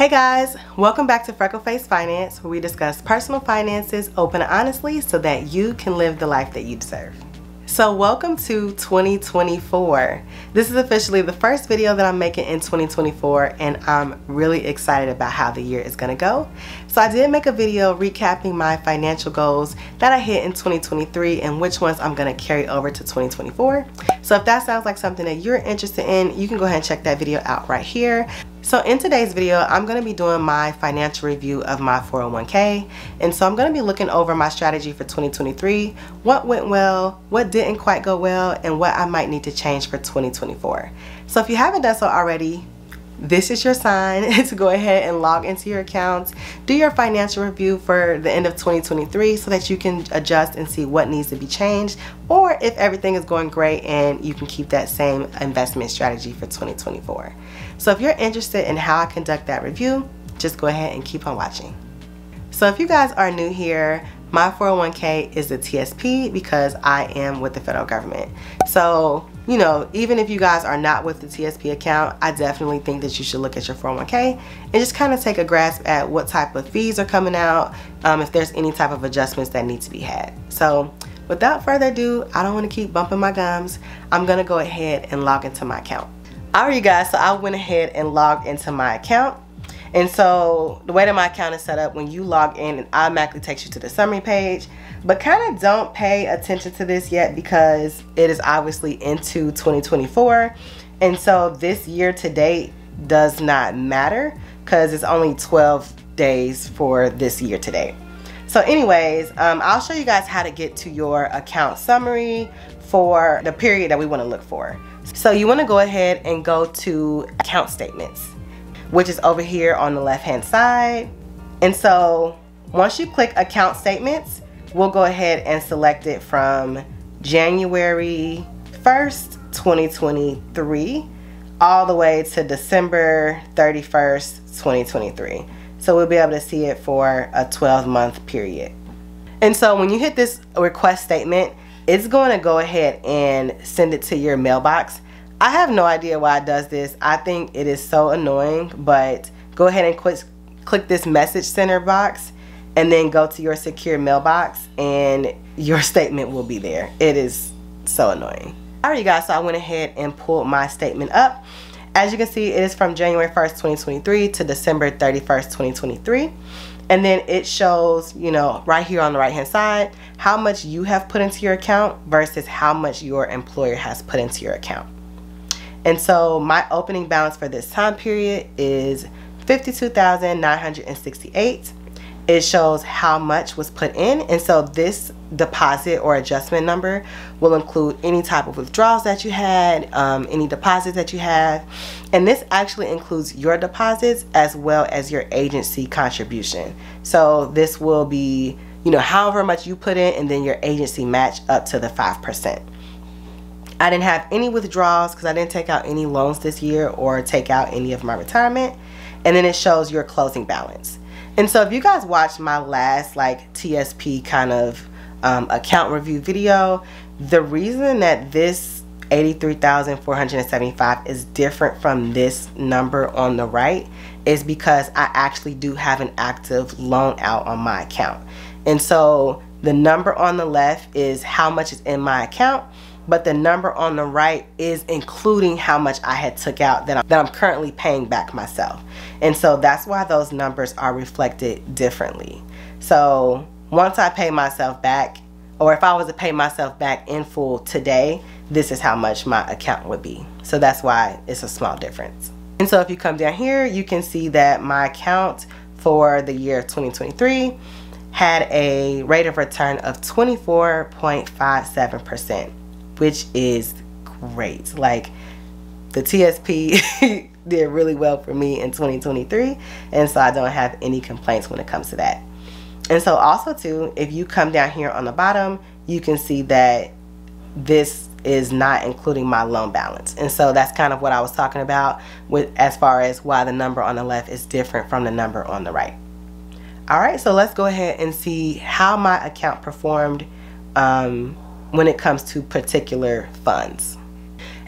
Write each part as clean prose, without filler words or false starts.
Hey guys, welcome back to FreckleFace Finance, where we discuss personal finances open and honestly so that you can live the life that you deserve. So welcome to 2024. This is officially the first video that I'm making in 2024 and I'm really excited about how the year is going to go. So I did make a video recapping my financial goals that I hit in 2023 and which ones I'm going to carry over to 2024. So if that sounds like something that you're interested in, you can go ahead and check that video out right here. So in today's video, I'm going to be doing my financial review of my 401k. And so I'm going to be looking over my strategy for 2023, what went well, what didn't quite go well, and what I might need to change for 2024. So if you haven't done so already, this is your sign to go ahead and log into your accounts, do your financial review for the end of 2023 so that you can adjust and see what needs to be changed, or if everything is going great and you can keep that same investment strategy for 2024. So if you're interested in how I conduct that review, just go ahead and keep on watching. So if you guys are new here, my 401k is the TSP because I am with the federal government. So, you know, even if you guys are not with the TSP account, I definitely think that you should look at your 401k and just kind of take a grasp at what type of fees are coming out, if there's any type of adjustments that need to be had. So without further ado, I don't want to keep bumping my gums. I'm going to go ahead and log into my account. Alright, you guys, so I went ahead and logged into my account. And so the way that my account is set up, when you log in, it automatically takes you to the summary page. But kind of don't pay attention to this yet because it is obviously into 2024. And so this year to date does not matter because it's only 12 days for this year to date. So anyways, I'll show you guys how to get to your account summary for the period that we want to look for. So you want to go ahead and go to account statements, which is over here on the left hand side. And so once you click account statements, we'll go ahead and select it from January 1st, 2023 all the way to December 31st, 2023. So we'll be able to see it for a 12-month period. And so when you hit this request statement, it's going to go ahead and send it to your mailbox. I have no idea why it does this. I think it is so annoying, but go ahead and click this message center box and then go to your secure mailbox and your statement will be there. It is so annoying. Alright, you guys, so I went ahead and pulled my statement up. As you can see, it is from January 1st, 2023 to December 31st, 2023. And then it shows, you know, right here on the right hand side, how much you have put into your account versus how much your employer has put into your account. And so my opening balance for this time period is $52,968. It shows how much was put in, and so this deposit or adjustment number will include any type of withdrawals that you had, any deposits that you have, and this actually includes your deposits as well as your agency contribution. So this will be, you know, however much you put in and then your agency match up to the 5%. I didn't have any withdrawals because I didn't take out any loans this year or take out any of my retirement. And then it shows your closing balance. And so if you guys watched my last TSP kind of account review video, the reason that this $83,475 is different from this number on the right is because I actually do have an active loan out on my account. And so the number on the left is how much is in my account, but the number on the right is including how much I had took out that I'm currently paying back myself. And so that's why those numbers are reflected differently. So once I pay myself back, or if I was to pay myself back in full today, this is how much my account would be. So that's why it's a small difference. And so if you come down here, you can see that my account for the year 2023 had a rate of return of 24.57%. which is great. Like, the TSP did really well for me in 2023, and so I don't have any complaints when it comes to that. And so also too, if you come down here on the bottom, you can see that this is not including my loan balance. And so that's kind of what I was talking about with as far as why the number on the left is different from the number on the right. Alright, so let's go ahead and see how my account performed when it comes to particular funds.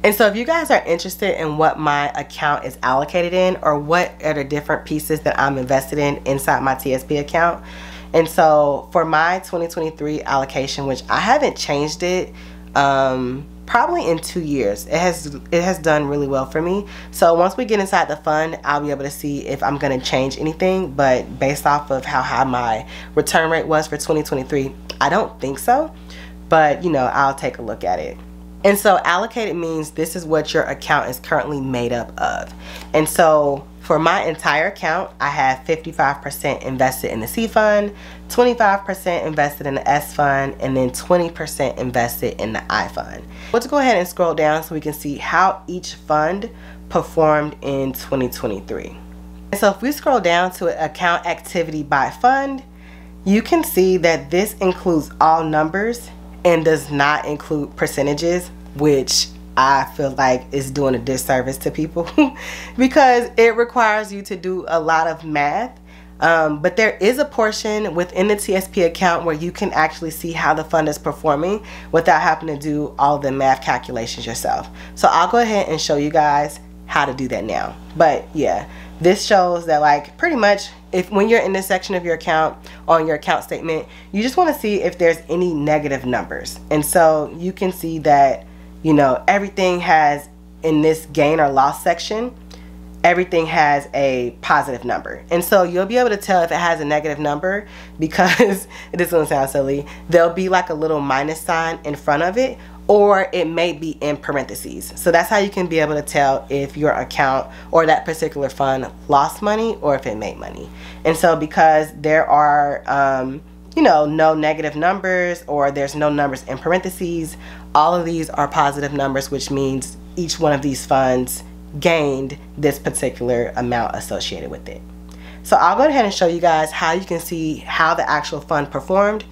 And so if you guys are interested in what my account is allocated in, or what are the different pieces that I'm invested in inside my TSP account. And so for my 2023 allocation, which I haven't changed it probably in 2 years, it has done really well for me. So once we get inside the fund, I'll be able to see if I'm going to change anything. But based off of how high my return rate was for 2023, I don't think so. But you know, I'll take a look at it. And so allocated means this is what your account is currently made up of. And so for my entire account, I have 55% invested in the C fund, 25% invested in the S fund, and then 20% invested in the I fund. Let's go ahead and scroll down so we can see how each fund performed in 2023. And so if we scroll down to account activity by fund, you can see that this includes all numbers and does not include percentages, which I feel like is doing a disservice to people because it requires you to do a lot of math. But there is a portion within the TSP account where you can actually see how the fund is performing without having to do all the math calculations yourself. So I'll go ahead and show you guys how to do that now. But yeah, this shows that like pretty much when you're in this section of your account on your account statement, you just want to see if there's any negative numbers. And so you can see that, you know, everything has, in this gain or loss section, everything has a positive number. And so you'll be able to tell if it has a negative number because it is going to sound silly. There'll be like a little minus sign in front of it, or it may be in parentheses. So that's how you can be able to tell if your account or that particular fund lost money or if it made money. And so because there are you know, no negative numbers, or there's no numbers in parentheses, all of these are positive numbers, which means each one of these funds gained this particular amount associated with it. So I'll go ahead and show you guys how you can see how the actual fund performed,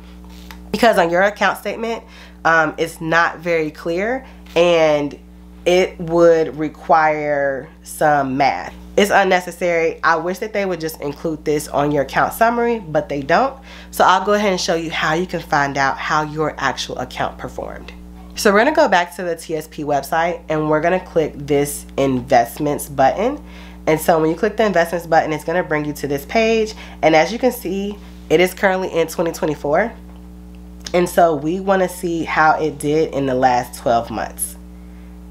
because on your account statement it's not very clear and it would require some math. It's unnecessary. I wish that they would just include this on your account summary, but they don't. So I'll go ahead and show you how you can find out how your actual account performed. So we're going to go back to the TSP website and we're going to click this investments button. And so when you click the investments button, it's going to bring you to this page. And as you can see, it is currently in 2024. And so we want to see how it did in the last 12 months.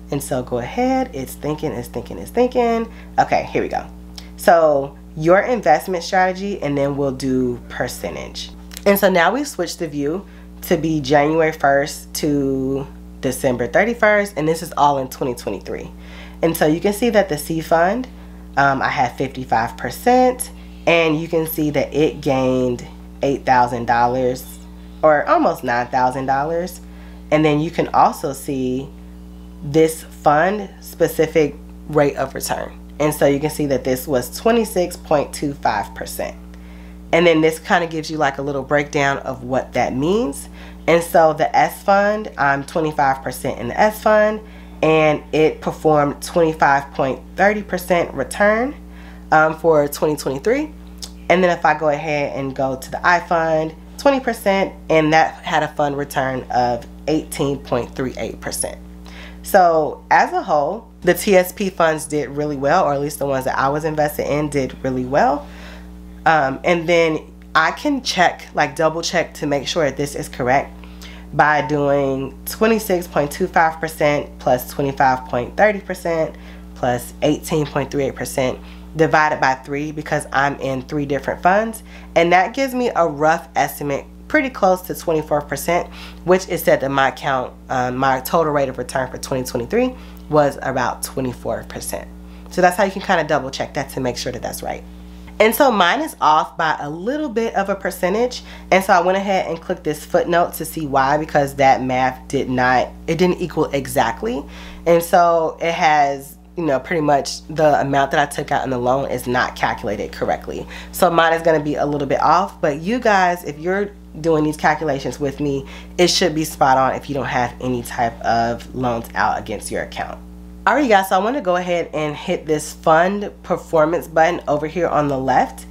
And so go ahead, it's thinking. Okay, here we go. So your investment strategy, and then we'll do percentage. And so now we've switched the view to be January 1st to December 31st, and this is all in 2023. And so you can see that the C fund, I had 55%, and you can see that it gained $8,000 or almost $9,000. And then you can also see this fund specific rate of return. And so you can see that this was 26.25%. And then this kind of gives you like a little breakdown of what that means. And so the S fund, I'm 25% in the S fund, and it performed 25.30% return for 2023. And then if I go ahead and go to the I fund, 20%, and that had a fund return of 18.38%. So as a whole, the TSP funds did really well, or at least the ones that I was invested in did really well. And then I can check, like double check to make sure that this is correct by doing 26.25% plus 25.30% plus 18.38% divided by 3, because I'm in 3 different funds. And that gives me a rough estimate pretty close to 24%, which is said that my account, my total rate of return for 2023 was about 24%. So that's how you can kind of double check that to make sure that that's right. And so mine is off by a little bit of a percentage. And so I went ahead and clicked this footnote to see why, because that math didn't equal exactly. And so it has, you know, pretty much the amount that I took out in the loan is not calculated correctly. So mine is going to be a little bit off, but you guys, if you're doing these calculations with me, it should be spot on if you don't have any type of loans out against your account. Alright guys, so I want to go ahead and hit this fund performance button over here on the left,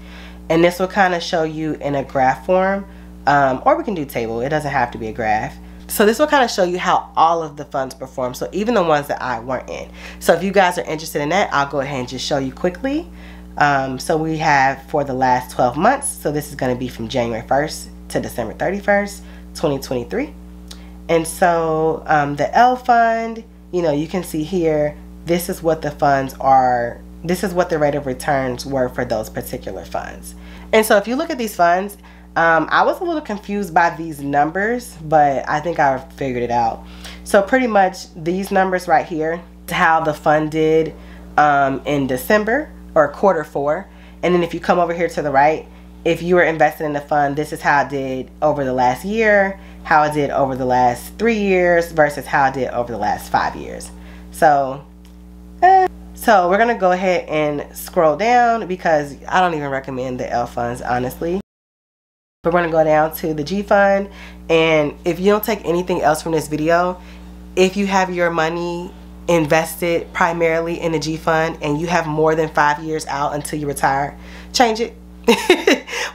and this will kind of show you in a graph form, or we can do table, it doesn't have to be a graph, So this will kind of show you how all of the funds perform, so even the ones that I weren't in. So if you guys are interested in that, I'll go ahead and just show you quickly. So we have for the last 12 months, so this is going to be from January 1st to December 31st, 2023. And so the L fund, you know, you can see here, this is what the funds are, this is what the rate of returns were for those particular funds. And so if you look at these funds, I was a little confused by these numbers, but I think I figured it out. So pretty much these numbers right here, how the fund did in December or Q4. And then if you come over here to the right, if you were invested in the fund, this is how it did over the last year, how it did over the last 3 years versus how it did over the last 5 years. So we're going to go ahead and scroll down because I don't even recommend the L funds, honestly. But we're going to go down to the G fund, and if you don't take anything else from this video, if you have your money invested primarily in the G fund and you have more than 5 years out until you retire, change it.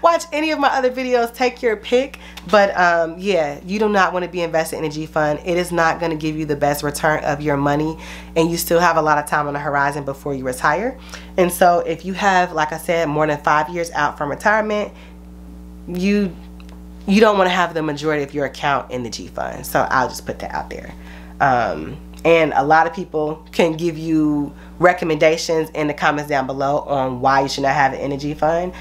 Watch any of my other videos, take your pick, but yeah, you do not want to be invested in a G fund. It is not going to give you the best return of your money, and you still have a lot of time on the horizon before you retire. And so if you have, like I said, more than 5 years out from retirement, you don't want to have the majority of your account in the G fund. So I'll just put that out there. And a lot of people can give you recommendations in the comments down below on why you should not have it in a G fund.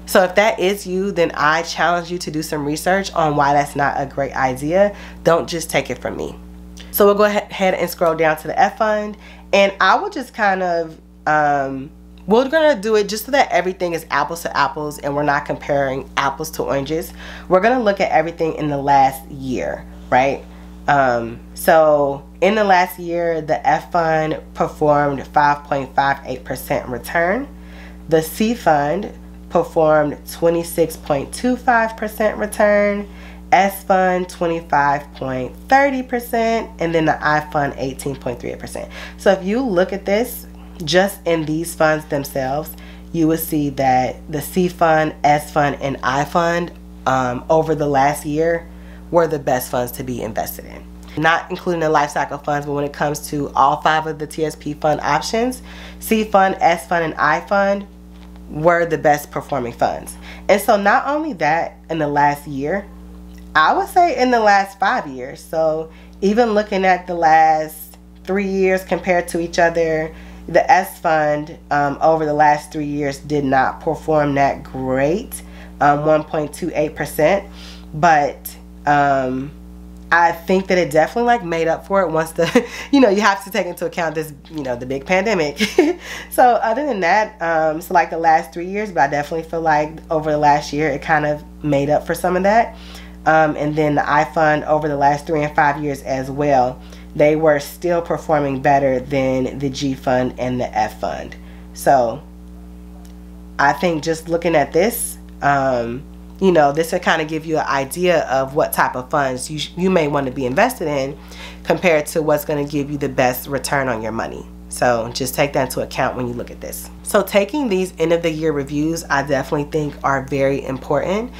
So if that is you, then I challenge you to do some research on why that's not a great idea. Don't just take it from me. So we'll go ahead and scroll down to the F fund, and I will just kind of we're going to do it just so that everything is apples to apples and we're not comparing apples to oranges. We're going to look at everything in the last year, right? So in the last year, the F fund performed 5.58% return. The C fund performed 26.25% return. S fund 25.30%, and then the I fund 18.38%. So if you look at this, just in these funds themselves, you will see that the C fund, S fund, and I fund over the last year were the best funds to be invested in. Not including the life cycle funds, but when it comes to all 5 of the TSP fund options, C fund, S fund, and I fund were the best performing funds. And so not only that in the last year, I would say in the last 5 years. So even looking at the last 3 years compared to each other, the S fund over the last 3 years did not perform that great, 1.28%, but I think that it definitely like made up for it once the, you know, you have to take into account this, you know, the big pandemic. So other than that, so like the last 3 years, but I definitely feel like over the last year, it kind of made up for some of that. And then the I fund over the last 3 and 5 years as well, they were still performing better than the G fund and the F fund. So I think just looking at this, you know, this will kind of give you an idea of what type of funds you may want to be invested in compared to what's going to give you the best return on your money. So just take that into account when you look at this. So taking these end of the year reviews, I definitely think are very important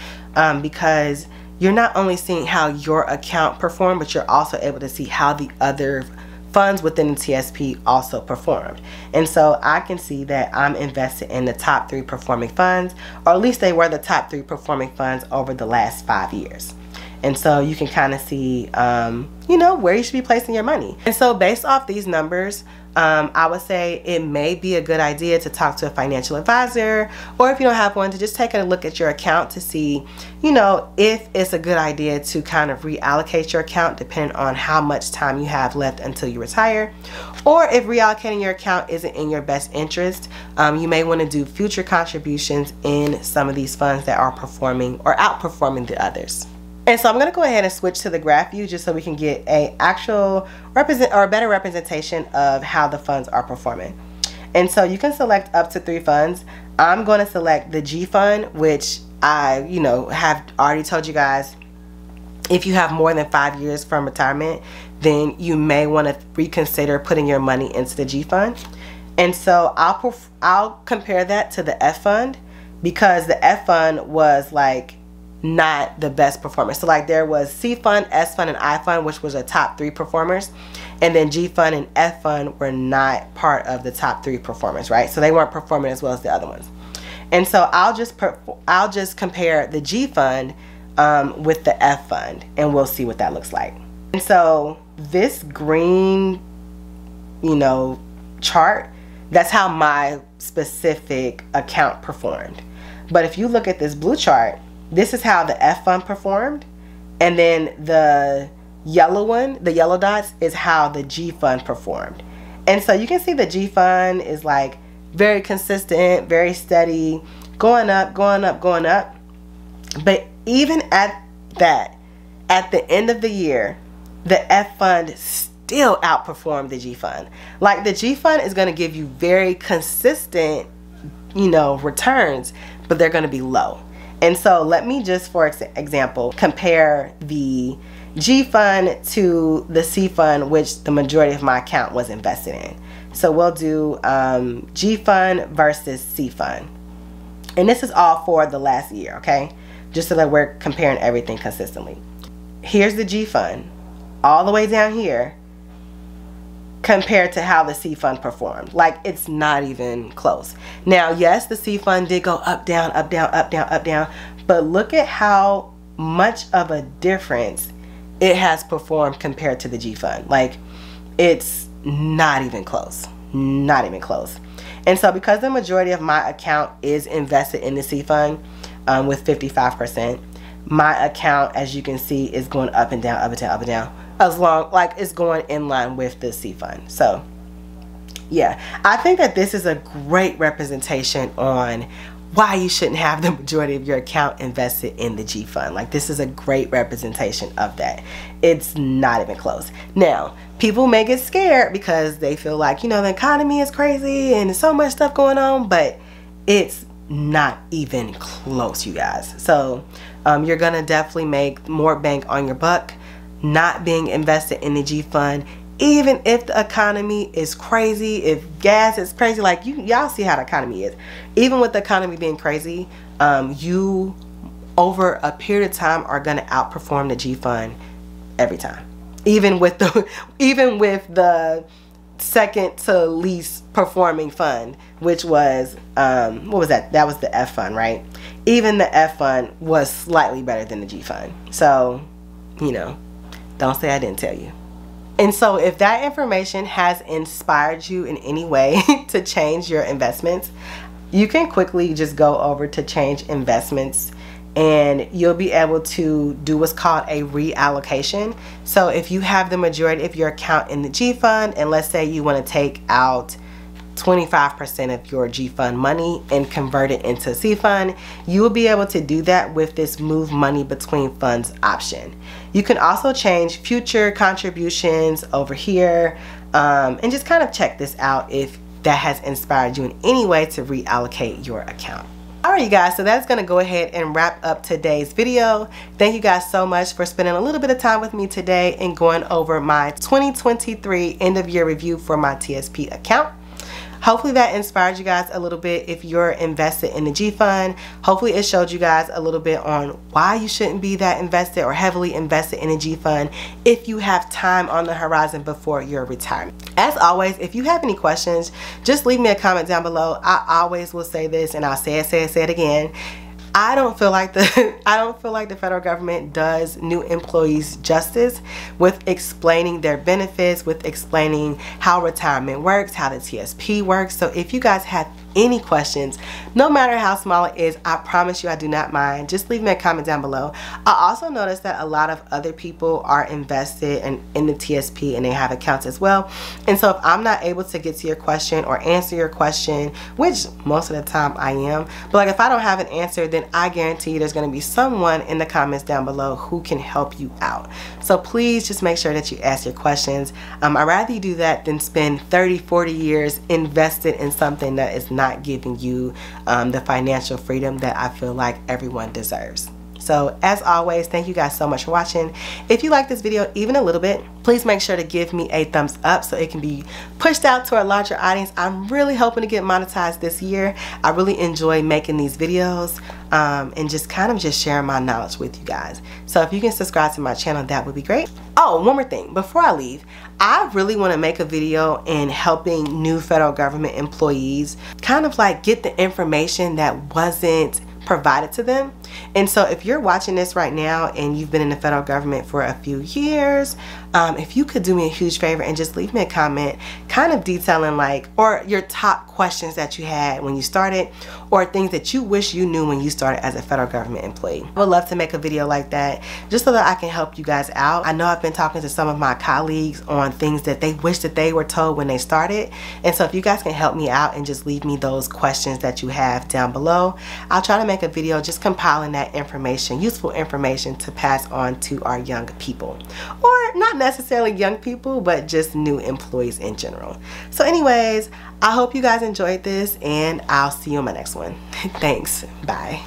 because you're not only seeing how your account performed, but you're also able to see how the other funds within the TSP also performed. And so I can see that I'm invested in the top 3 performing funds, or at least they were the top 3 performing funds over the last 5 years. And so you can kind of see, you know, where you should be placing your money. And so based off these numbers, I would say it may be a good idea to talk to a financial advisor, or if you don't have one, to just take a look at your account to see, you know, if it's a good idea to kind of reallocate your account depending on how much time you have left until you retire, or if reallocating your account isn't in your best interest, you may want to do future contributions in some of these funds that are performing or outperforming the others. And so I'm going to go ahead and switch to the graph view just so we can get a actual better representation of how the funds are performing. And so you can select up to 3 funds. I'm going to select the G fund, which I, you know, have already told you guys, if you have more than 5 years from retirement, then you may want to reconsider putting your money into the G fund. And so I'll compare that to the F fund, because the F fund was like not the best performers. So like there was C fund, S fund, and I fund, which was the top 3 performers, and then G fund and F fund were not part of the top 3 performers, right? So they weren't performing as well as the other ones. And so I'll just compare the G fund with the F fund, and we'll see what that looks like. And so this green, you know, chart, that's how my specific account performed. But if you look at this blue chart, this is how the F fund performed, and then the yellow one, the yellow dots, is how the G fund performed. And so you can see the G fund is like very consistent, very steady, going up, going up, going up. But even at that, at the end of the year, the F fund still outperformed the G fund. Like the G fund is going to give you very consistent, you know, returns, but they're going to be low. And so let me just, for example, compare the G fund to the C fund, which the majority of my account was invested in. So we'll do G fund versus C fund. And this is all for the last year, okay? Just so that we're comparing everything consistently. Here's the G fund, all the way down here, compared to how the C fund performed. Like, it's not even close. Now, yes, the C fund did go up, down, up, down, up, down, up, down, but look at how much of a difference it has performed compared to the G fund. Like, it's not even close. Not even close. And so because the majority of my account is invested in the C fund with 55%, my account, as you can see, is going up and down, up and down, up and down, as long, like it's going in line with the C fund. So yeah, I think that this is a great representation on why you shouldn't have the majority of your account invested in the G fund. Like, this is a great representation of that. It's not even close. Now, people may get scared because they feel like, you know, the economy is crazy and there's so much stuff going on, but it's not even close, you guys. So you're gonna definitely make more bang on your buck not being invested in the G fund, even if the economy is crazy, if gas is crazy. Like, y'all see how the economy is. Even with the economy being crazy, you over a period of time are gonna outperform the G fund every time. Even with the second to least performing fund, which was what was that? That was the F fund, right? Even the F fund was slightly better than the G fund. So, you know, don't say I didn't tell you. And so if that information has inspired you in any way to change your investments, you can quickly just go over to change investments, and you'll be able to do what's called a reallocation. So if you have the majority of your account in the G fund, and let's say you want to take out 25% of your G fund money and convert it into C fund, you will be able to do that with this move money between funds option. You can also change future contributions over here, and just kind of check this out if that has inspired you in any way to reallocate your account. Alright, you guys, so that's going to go ahead and wrap up today's video. Thank you guys so much for spending a little bit of time with me today and going over my 2023 end of year review for my TSP account. Hopefully that inspired you guys a little bit if you're invested in the G fund. Hopefully it showed you guys a little bit on why you shouldn't be that invested or heavily invested in a G fund if you have time on the horizon before your retirement. As always, if you have any questions, just leave me a comment down below. I always will say this, and I'll say it again. I don't feel like the federal government does new employees justice with explaining their benefits, with explaining how retirement works, how the TSP works. So if you guys have any questions, no matter how small it is, I promise you I do not mind. Just leave me a comment down below. I also noticed that a lot of other people are invested in the TSP and they have accounts as well. And so if I'm not able to get to your question or answer your question, which most of the time I am, but like if I don't have an answer, then I guarantee you there's going to be someone in the comments down below who can help you out. So please just make sure that you ask your questions. I'd rather you do that than spend 30-40 years invested in something that is not giving you the financial freedom that I feel like everyone deserves. So as always, thank you guys so much for watching. If you like this video even a little bit, please make sure to give me a thumbs up so it can be pushed out to a larger audience. I'm really hoping to get monetized this year. I really enjoy making these videos. and just kind of just sharing my knowledge with you guys. So if you can subscribe to my channel, that would be great. Oh, one more thing before I leave. I really want to make a video in helping new federal government employees kind of like get the information that wasn't provided to them. And so if you're watching this right now and you've been in the federal government for a few years, if you could do me a huge favor and just leave me a comment kind of detailing like, or your top questions that you had when you started, or things that you wish you knew when you started as a federal government employee. I would love to make a video like that just so that I can help you guys out. I know I've been talking to some of my colleagues on things that they wish that they were told when they started. And so if you guys can help me out and just leave me those questions that you have down below, I'll try to make a video just compiling that information, useful information to pass on to our young people. Or not necessarily young people, but just new employees in general. So anyways, I hope you guys enjoyed this, and I'll see you in my next one. Thanks. Bye.